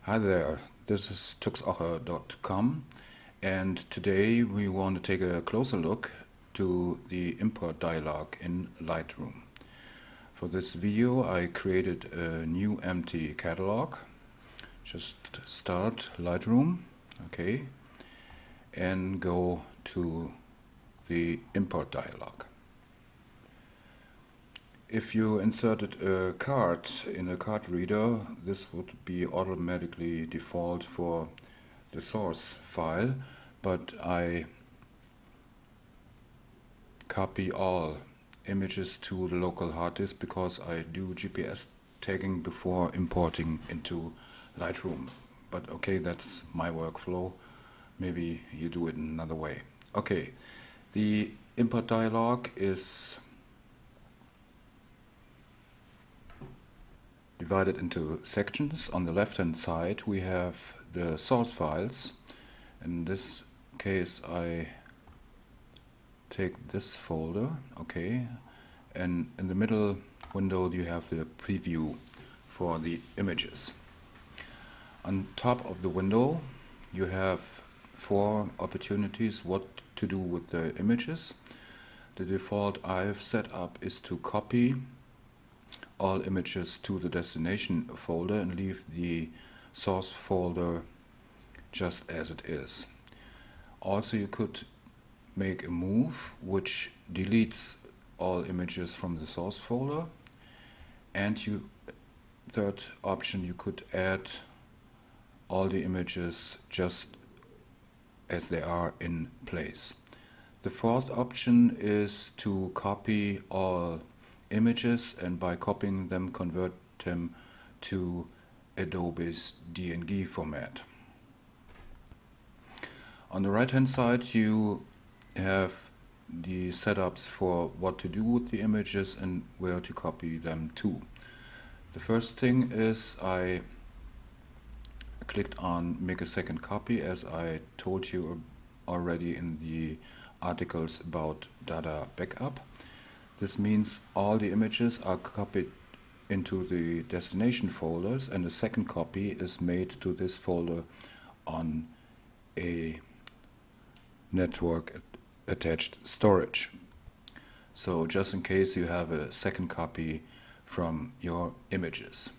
Hi there, this is tuxocher.com, and today we want to take a closer look to the import dialog in Lightroom. For this video I created a new empty catalog. Just start Lightroom, okay, and go to the import dialog. If you inserted a card in a card reader, this would be automatically default for the source file, but I copy all images to the local hard disk because I do GPS tagging before importing into Lightroom. But okay, that's my workflow. Maybe you do it another way. Okay, the import dialog is divided into sections. On the left hand side we have the source files. In this case I take this folder, okay, and in the middle window you have the preview for the images. On top of the window you have 4 opportunities what to do with the images. The default I've set up is to copy all images to the destination folder and leave the source folder just as it is. Also, you could make a move which deletes all images from the source folder, and third option, you could add all the images just as they are in place. The fourth option is to copy all images and by copying them convert them to Adobe's DNG format. On the right hand side you have the setups for what to do with the images and where to copy them to. The first thing is I clicked on make a second copy, as I told you already in the articles about data backup. This means all the images are copied into the destination folders and a second copy is made to this folder on a network attached storage. So just in case you have a second copy from your images.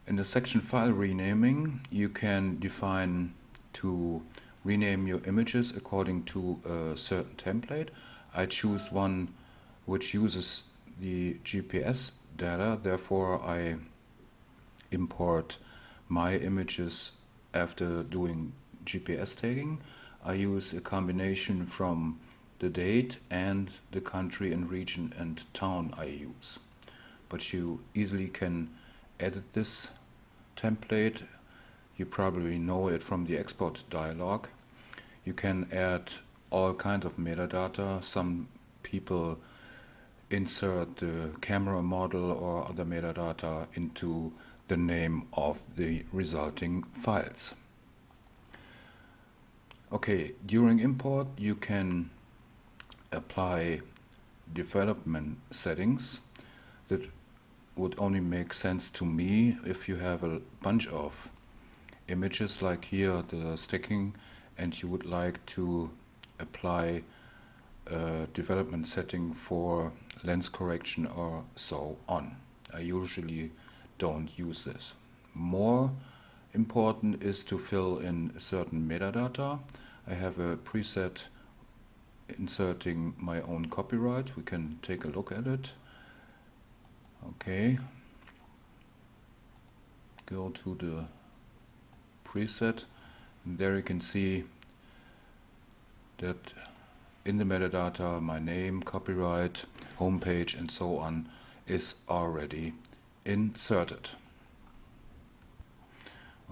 In the section file renaming you can define to rename your images according to a certain template. I choose one which uses the GPS data, therefore I import my images after doing GPS tagging. I use a combination from the date and the country and region and town I use. But you easily can edit this template. You probably know it from the export dialog. You can add all kinds of metadata. Some people insert the camera model or other metadata into the name of the resulting files. Okay, during import you can apply development settings. That would only make sense to me if you have a bunch of images like here, the stacking, and you would like to apply a development setting for lens correction or so on. I usually don't use this. More important is to fill in certain metadata. I have a preset inserting my own copyright. We can take a look at it. Okay, go to the preset and there you can see that in the metadata my name, copyright, homepage and so on is already inserted.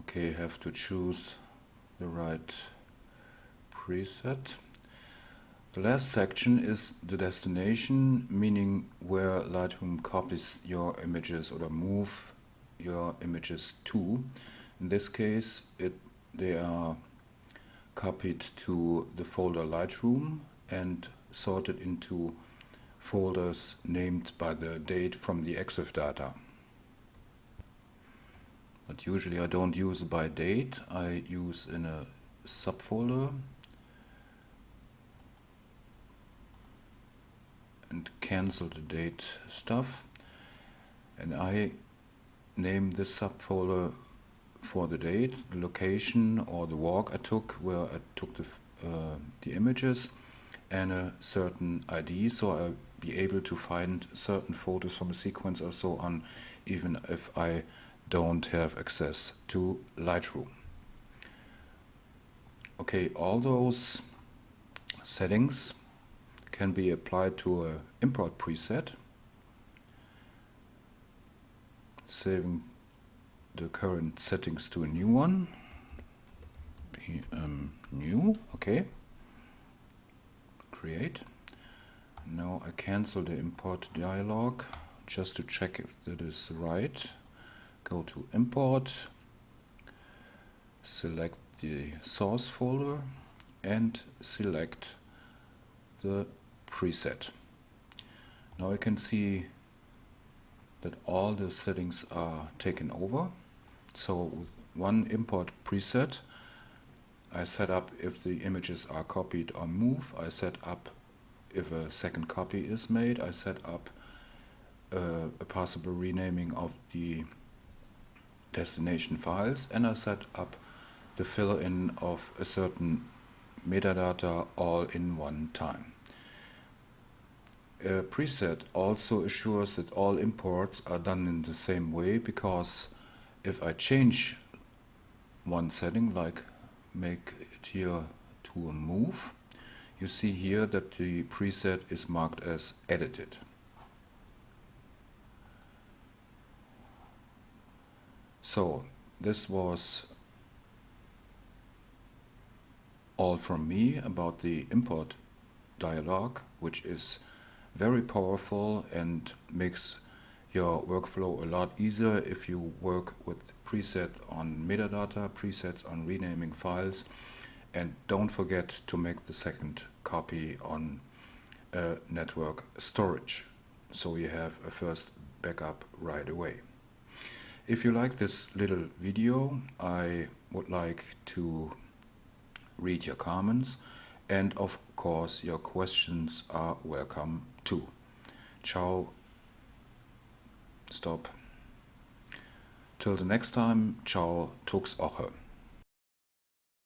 Okay, have to choose the right preset. The last section is the destination, meaning where Lightroom copies your images or move your images to. In this case they are copied to the folder Lightroom and sorted into folders named by the date from the EXIF data. and usually I don't use by date, I use in a subfolder and cancel the date stuff, and I name this subfolder for the date, the location or the walk I took, where I took the images, and a certain ID, so I'll be able to find certain photos from a sequence or so on, even if I don't have access to Lightroom. Okay, all those settings can be applied to an import preset, saving the current settings to a new one. New, okay. Create. Now I cancel the import dialog just to check if that is right. Go to import, select the source folder and select the preset. Now I can see that all the settings are taken over. So with one import preset, I set up if the images are copied or moved. I set up if a second copy is made. I set up a possible renaming of the destination files, and I set up the fill-in of a certain metadata all in one time. A preset also assures that all imports are done in the same way, because if I change one setting, like make it here to a move, you see here that the preset is marked as edited. So this was all from me about the import dialog, which is very powerful and makes your workflow a lot easier if you work with preset on metadata, presets on renaming files, and don't forget to make the second copy on network storage, so you have a first backup right away. If you like this little video, I would like to read your comments, and of course your questions are welcome too. Ciao. Stop. Till the next time, ciao, Tux Oche.